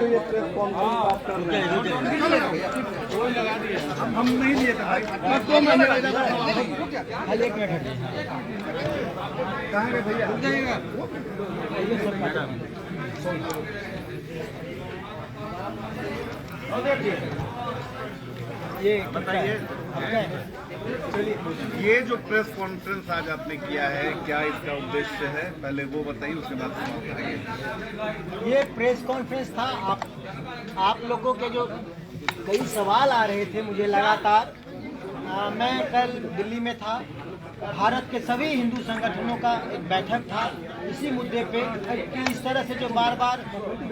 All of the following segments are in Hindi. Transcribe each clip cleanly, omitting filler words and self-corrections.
जो ये प्रेस कॉन्फ्रेंस आप कर रहे हैं, हम नहीं लिए थे भाई, बस 2 महीने खाली 1 मिनट हटिए। कहाँ गए भैया? ये बताइए, ये जो प्रेस कॉन्फ्रेंस आज आपने किया है, क्या इसका उद्देश्य है? पहले वो बताइए, उसके बाद हम करेंगे। ये प्रेस कॉन्फ्रेंस था। आप लोगों के जो कई सवाल आ रहे थे मुझे लगातार, मैं कल दिल्ली में था। भारत के सभी हिंदू संगठनों का एक बैठक था इसी मुद्दे पे कि इस तरह से जो बार बार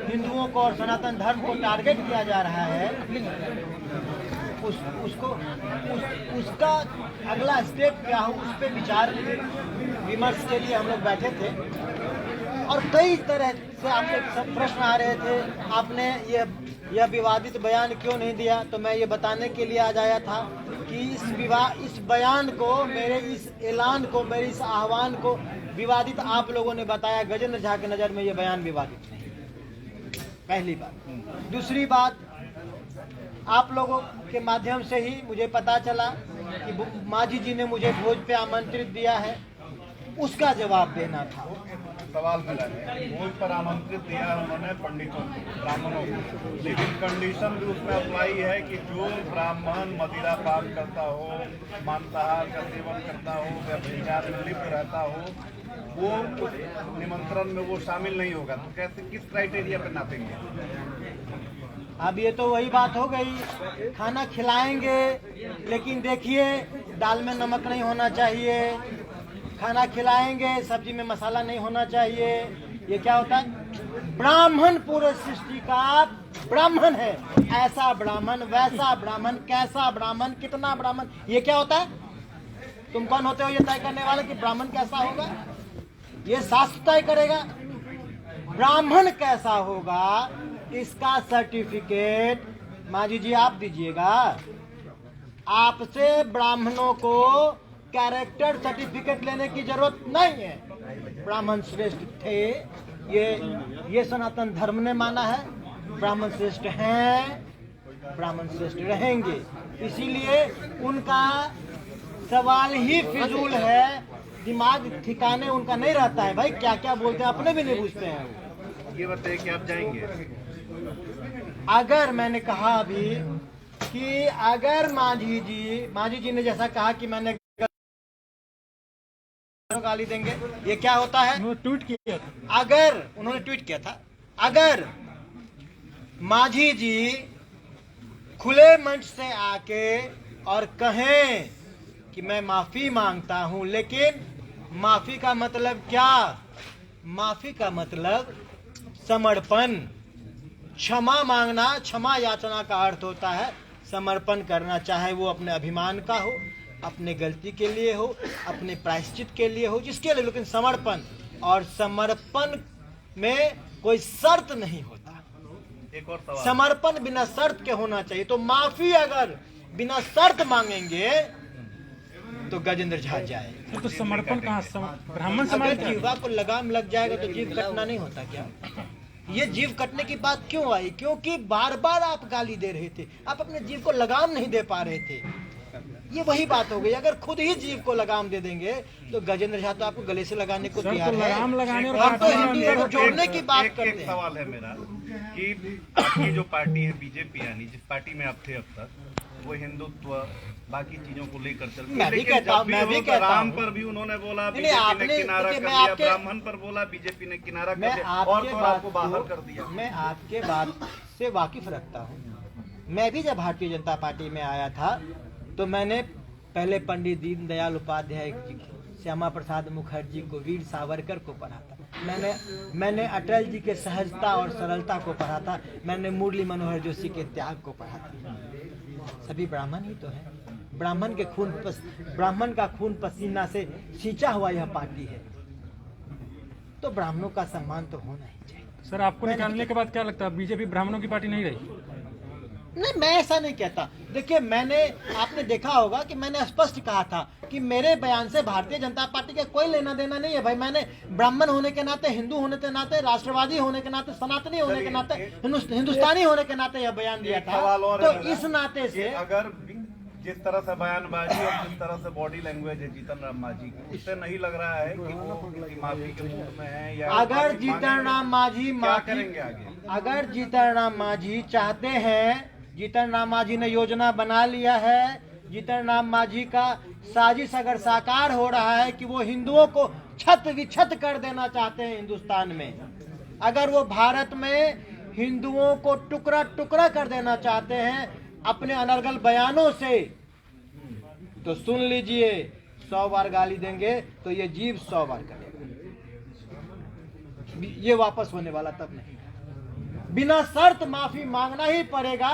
हिंदुओं को और सनातन धर्म को टारगेट किया जा रहा है, उसका अगला स्टेप क्या हो, उस पर विचार विमर्श के लिए हम लोग बैठे थे। और कई तरह से आपके सब प्रश्न आ रहे थे, आपने यह विवादित बयान क्यों नहीं दिया? तो मैं ये बताने के लिए आज आया था कि इस बयान को, मेरे इस ऐलान को, मेरे इस आह्वान को विवादित आप लोगों ने बताया। गजेंद्र झा की नज़र में ये बयान विवादित नहीं, पहली बात। दूसरी बात, आप लोगों के माध्यम से ही मुझे पता चला कि मांझी जी ने मुझे भोज पे आमंत्रित दिया है, उसका जवाब देना था। सवाल मिला है, भोज पर आमंत्रित दिया उन्होंने पंडितों को, ब्राह्मणों को, लेकिन कंडीशन भी उसमें अप्लाई है कि जो ब्राह्मण मदिरा पान करता हो, मांसाहार का सेवन करता हो, व्यभिचार में लिप्त रहता हो, वो उस निमंत्रण में वो शामिल नहीं होगा। तो कैसे, किस क्राइटेरिया पर नापेंगे? अब ये तो वही बात हो गई, खाना खिलाएंगे लेकिन देखिए दाल में नमक नहीं होना चाहिए, खाना खिलाएंगे सब्जी में मसाला नहीं होना चाहिए। ये क्या होता है? ब्राह्मण पूरे सृष्टि का ब्राह्मण है, ऐसा ब्राह्मण, वैसा ब्राह्मण, कैसा ब्राह्मण, कितना ब्राह्मण, ये क्या होता है? तुम कौन होते हो ये तय करने वाले कि ब्राह्मण कैसा होगा? ये शास्त्र तय करेगा। ब्राह्मण कैसा होगा इसका सर्टिफिकेट मांझी जी आप दीजिएगा। आपसे ब्राह्मणों को कैरेक्टर सर्टिफिकेट लेने की जरूरत नहीं है। ब्राह्मण श्रेष्ठ थे, ये सनातन धर्म ने माना है, ब्राह्मण श्रेष्ठ हैं, ब्राह्मण श्रेष्ठ रहेंगे। इसीलिए उनका सवाल ही फिजूल है, दिमाग ठिकाने उनका नहीं रहता है। भाई क्या क्या बोलते हैं अपने भी नहीं पूछते हैं। ये बताइए कि आप जाएंगे? अगर मैंने कहा अभी कि अगर मांझी जी ने जैसा कहा कि मैंने गाली देंगे, ये क्या होता है? ट्वीट किया था। अगर उन्होंने ट्वीट किया था, अगर मांझी जी खुले मंच से आके और कहें कि मैं माफी मांगता हूं, लेकिन माफी का मतलब क्या? माफी का मतलब समर्पण, क्षमा मांगना, क्षमा याचना का अर्थ होता है समर्पण करना, चाहे वो अपने अभिमान का हो, अपने गलती के लिए हो, अपने प्रायश्चित के लिए हो, जिसके लिए, लेकिन समर्पण। और समर्पण में कोई शर्त नहीं होता। एक और सवाल, समर्पण बिना शर्त के होना चाहिए। तो माफी अगर बिना शर्त मांगेंगे तो गजेंद्र झा जाए। तो समर्पण कहाँ? ब्राह्मण समाज अगर जीवा को लगाम लग जाएगा तो जीव कटना नहीं होता क्या? ये जीव कटने की बात क्यों आई? क्योंकि बार बार आप गाली दे रहे थे, आप अपने जीव को लगाम नहीं दे पा रहे थे। ये वही बात हो गई। अगर खुद ही जीव को लगाम दे देंगे तो गजेंद्र झा तो आपको गले से लगाने को तैयार है। लगाम लगाने और हम तो हिंदुओं को जोड़ने की बात करते हैं। एक सवाल है मेरा कि आपकी जो पार्टी है बीजेपी, यानी जिस पार्टी में आप थे अब तक, वो हिंदुत्व बाकी चीजों को लेकर चलती है। मैं भी कहता हूँ, राम पर भी उन्होंने बोला, बीजेपी ने किनारा कर दिया, ब्राह्मण पर बोला, बीजेपी ने किनारा कर दिया, और तो आपको बाहर कर दिया। मैं आपके बात से वाकिफ रखता हूँ। मैं भी जब भारतीय जनता पार्टी में आया था तो मैंने पहले पंडित दीनदयाल उपाध्याय जी, श्यामा प्रसाद मुखर्जी को, वीर सावरकर को पढ़ा था। मैंने अटल जी के सहजता और सरलता को पढ़ा था। मैंने मुरली मनोहर जोशी के त्याग को पढ़ा था। सभी ब्राह्मण ही तो है। ब्राह्मण का खून पसीना से सींचा हुआ यह पार्टी है, तो ब्राह्मणों का सम्मान तो होना ही चाहिए। सर, आपको निकालने के बाद क्या लगता है बीजेपी ब्राह्मणों की पार्टी नहीं रही? नहीं, मैं ऐसा नहीं कहता। देखिए, आपने देखा होगा कि मैंने स्पष्ट कहा था कि मेरे बयान से भारतीय जनता पार्टी का कोई लेना देना नहीं है भाई। मैंने ब्राह्मण होने के नाते, हिंदू होने के नाते, राष्ट्रवादी होने के नाते, सनातनी होने के नाते, हिंदुस्तानी होने के नाते यह बयान दिया था। तो इस नाते से अगर जिस तरह से बयानबाजी और जिस तरह से बॉडी लैंग्वेज है जीतन राम मांझी की, उससे नहीं लग रहा है कि वो किसी माफी के मूड में है या अगर जीतन राम मांझी क्या करेंगे आगे? अगर जीतन राम मांझी चाहते हैं, जीतन राम मांझी ने योजना बना लिया है, जीतन राम मांझी का साजिश अगर साकार हो रहा है कि वो हिंदुओं को छत विछत कर देना चाहते हैं हिंदुस्तान में, अगर वो भारत में हिंदुओं को टुकड़ा टुकड़ा कर देना चाहते हैं अपने अनर्गल बयानों से, तो सुन लीजिए, 100 बार गाली देंगे तो ये जीभ 100 बार करेगा, ये वापस होने वाला तब नहीं। बिना शर्त माफी मांगना ही पड़ेगा,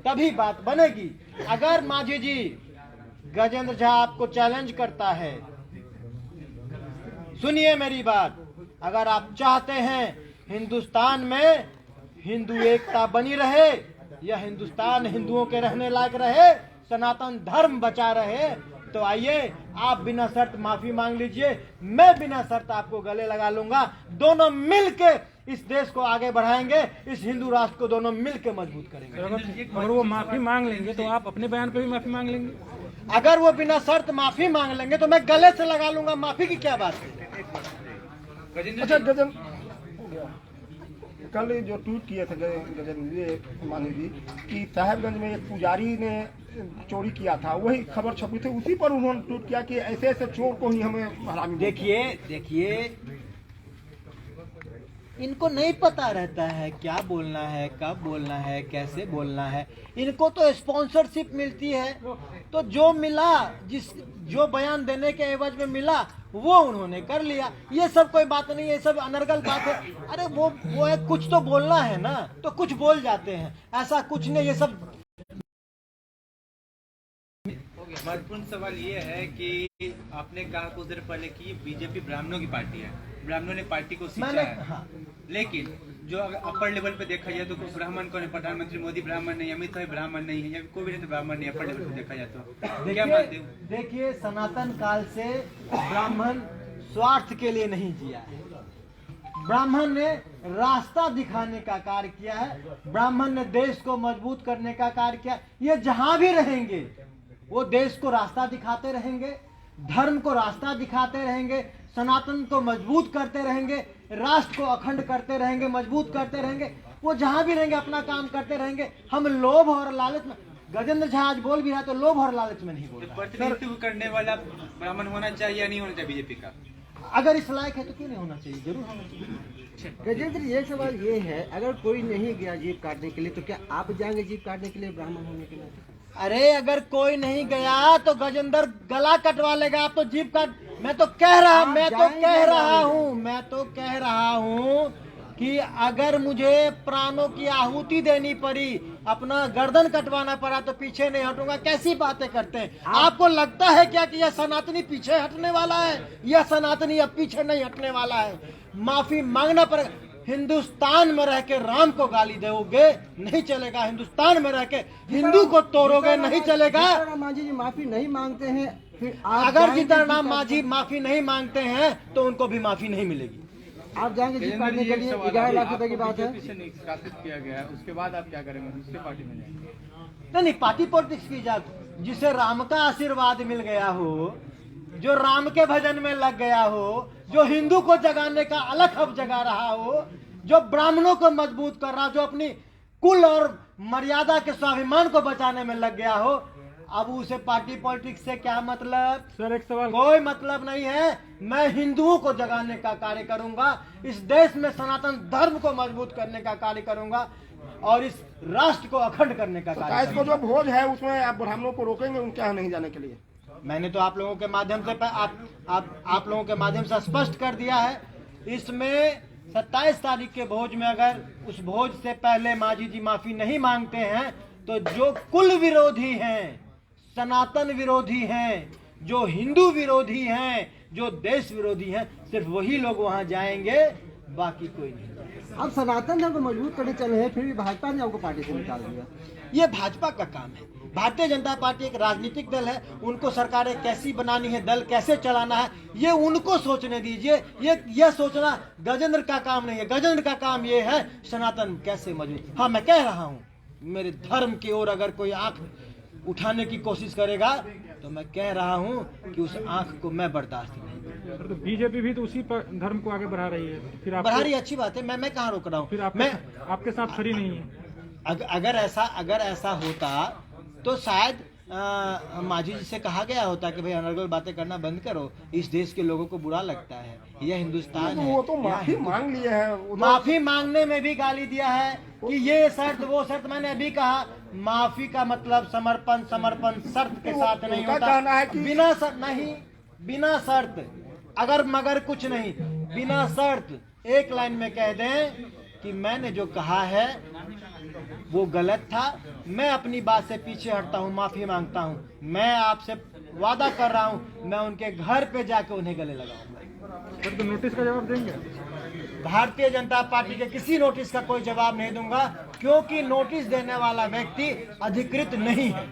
तभी बात बनेगी। अगर मांझी जी, गजेंद्र झा आपको चैलेंज करता है, सुनिए मेरी बात, अगर आप चाहते हैं हिंदुस्तान में हिंदू एकता बनी रहे या हिंदुस्तान हिंदुओं के रहने लायक रहे, सनातन धर्म बचा रहे, तो आइए आप बिना शर्त माफी मांग लीजिए, मैं बिना शर्त आपको गले लगा लूंगा, दोनों मिलके इस देश को आगे बढ़ाएंगे, इस हिंदू राष्ट्र को दोनों मिलके मजबूत करेंगे। अगर वो माफी मांग लेंगे तो आप अपने बयान पे भी माफी मांग लेंगे? अगर वो बिना शर्त माफी मांग लेंगे तो मैं गले से लगा लूंगा, माफी की क्या बात है। अच्छा गजन, कल जो ट्वीट किए थे गजेंद्र मांझी जी कि साहेबगंज में एक पुजारी ने चोरी किया था, वही खबर छपी थी, उसी पर उन्होंने ट्वीट किया कि ऐसे ऐसे चोर को ही हमें हरामी। देखिए इनको नहीं पता रहता है क्या बोलना है, कब बोलना है, कैसे बोलना है। इनको तो स्पॉन्सरशिप मिलती है, तो जो मिला, जो बयान देने के एवज में मिला वो उन्होंने कर लिया। ये सब कोई बात नहीं है, ये सब अनर्गल बात है। अरे वो है, कुछ तो बोलना है ना, तो कुछ बोल जाते हैं, ऐसा कुछ नहीं। ये सब महत्वपूर्ण सवाल ये है कि आपने कहा कुछ देर पहले कि बीजेपी ब्राह्मणों की पार्टी है, ब्राह्मणों ने पार्टी को सींचा है। हाँ। लेकिन जो अगर अपर लेवल पे देखा जाए तो ब्राह्मण कौन है? प्रधानमंत्री मोदी ब्राह्मण नहीं, अमित शाह ब्राह्मण नहीं है, या कोई भी नहीं तो ब्राह्मण नहीं, अपर लेवल पे देखा जाए तो क्या मानते हो? देखिए, सनातन काल से ब्राह्मण स्वार्थ के लिए नहीं जिया है, ब्राह्मण ने रास्ता दिखाने का कार्य किया है, ब्राह्मण ने देश को मजबूत करने का कार्य किया। ये जहां भी रहेंगे वो देश को रास्ता दिखाते रहेंगे, धर्म को रास्ता दिखाते रहेंगे, सनातन को मजबूत करते रहेंगे, राष्ट्र को अखंड करते रहेंगे, मजबूत करते रहेंगे। वो जहां भी रहेंगे अपना काम करते रहेंगे। हम लोभ और लालच में, गजेंद्र झा आज बोल भी रहा तो लोभ और लालच में नहीं बोल रहा। प्रतिनिधित्व करने वाला ब्राह्मण होना चाहिए या नहीं होना चाहिए बीजेपी का? अगर इस लायक है तो क्यों नहीं होना चाहिए, जरूर होना चाहिए। गजेंद्र, ये सवाल ये है, अगर कोई नहीं गया जीप काटने के लिए तो क्या आप जाएंगे जीप काटने के लिए ब्राह्मण होने के लिए? अरे अगर कोई नहीं गया तो गजेंद्र गला कटवा लेगा। आप तो जीप काट, मैं तो कह रहा हूँ कि अगर मुझे प्राणों की आहुति देनी पड़ी, अपना गर्दन कटवाना पड़ा तो पीछे नहीं हटूंगा। कैसी बातें करते हैं? आपको लगता है क्या कि यह सनातनी पीछे हटने वाला है? यह सनातनी अब पीछे नहीं हटने वाला है। माफी मांगना पड़ेगा। हिंदुस्तान में रह के राम को गाली दोगे, नहीं चलेगा। हिंदुस्तान में रह के हिंदू को तोड़ोगे, नहीं चलेगा। मांझी जी माफी नहीं मांगते हैं, फिर अगर जीतन राम मांझी माफी नहीं मांगते हैं तो उनको भी माफी नहीं मिलेगी। आप जाएंगे जीप काटने के लिए? 11 लाख रुपए की बात है। निष्कासित किया गया है, उसके बाद आप क्या करेंगे? दूसरी पार्टी में जाएंगे? नहीं, पार्टी पॉलिटिक्स की जात, जिसे राम का आशीर्वाद मिल गया हो, जो राम के भजन में लग गया हो, जो हिंदू को जगाने का अलख अब जगा रहा हो, जो ब्राह्मणों को मजबूत कर रहा, जो अपनी कुल और मर्यादा के स्वाभिमान को बचाने में लग गया हो, अब उसे पार्टी पॉलिटिक्स से क्या मतलब? सर एक सवाल, कोई मतलब नहीं है। मैं हिंदुओं को जगाने का कार्य करूंगा, इस देश में सनातन धर्म को मजबूत करने का कार्य करूंगा और इस राष्ट्र को अखंड करने का कार्य इसको जो भोज है उसमें आप ब्राह्मणों को रोकेंगे उनके यहाँ नहीं जाने के लिए? मैंने तो आप लोगों के माध्यम से आप लोगों के माध्यम से स्पष्ट कर दिया है। इसमें 27 तारीख के भोज में अगर उस भोज से पहले मांझी जी माफी नहीं मांगते हैं तो जो कुल विरोधी हैं, सनातन विरोधी हैं, जो हिंदू विरोधी हैं, जो देश विरोधी हैं, सिर्फ वही लोग वहां जाएंगे बाकी कोई नहीं। आप सनातन धर्म को मजबूत करने चले हैं, फिर भी भाजपा ने आपको पार्टी से निकाल दिया। ये भाजपा का काम है। भारतीय जनता पार्टी एक राजनीतिक दल है, उनको सरकारें कैसी बनानी है, दल कैसे चलाना है, ये उनको सोचने दीजिए। ये सोचना गजेंद्र का काम नहीं है। गजेंद्र का काम ये है सनातन कैसे मजबूत। हाँ, मैं कह रहा हूँ, मेरे धर्म की ओर अगर कोई आंख उठाने की कोशिश करेगा तो मैं कह रहा हूँ कि उस आंख को मैं बर्दाश्त नहीं करूंगा। तो बीजेपी भी तो उसी पर धर्म को आगे बढ़ा रही है, फिर आप बढ़ा रही अच्छी बात है, मैं कहाँ रोक रहा फिर हूँ। मैं आपके साथ खड़ी नहीं है। अगर ऐसा होता तो शायद मांझी जी से कहा गया होता कि भाई अनर्गल बातें करना बंद करो, इस देश के लोगों को बुरा लगता है, यह हिंदुस्तान है। वो तो माफी मांग लिए हैं। माफी मांगने में भी गाली दिया है कि ये शर्त वो शर्त। मैंने अभी कहा माफी का मतलब समर्पण शर्त के साथ नहीं उनका होता। कहना है कि बिना शर्त नहीं, बिना शर्त, अगर मगर कुछ नहीं, बिना शर्त एक लाइन में कह दें कि मैंने जो कहा है वो गलत था, मैं अपनी बात से पीछे हटता हूँ, माफी मांगता हूँ। मैं आपसे वादा कर रहा हूँ, मैं उनके घर पे जाके उन्हें गले लगाऊंगा। फिर तो नोटिस का जवाब देंगे। भारतीय जनता पार्टी के किसी नोटिस का कोई जवाब नहीं दूंगा, क्योंकि नोटिस देने वाला व्यक्ति अधिकृत नहीं है।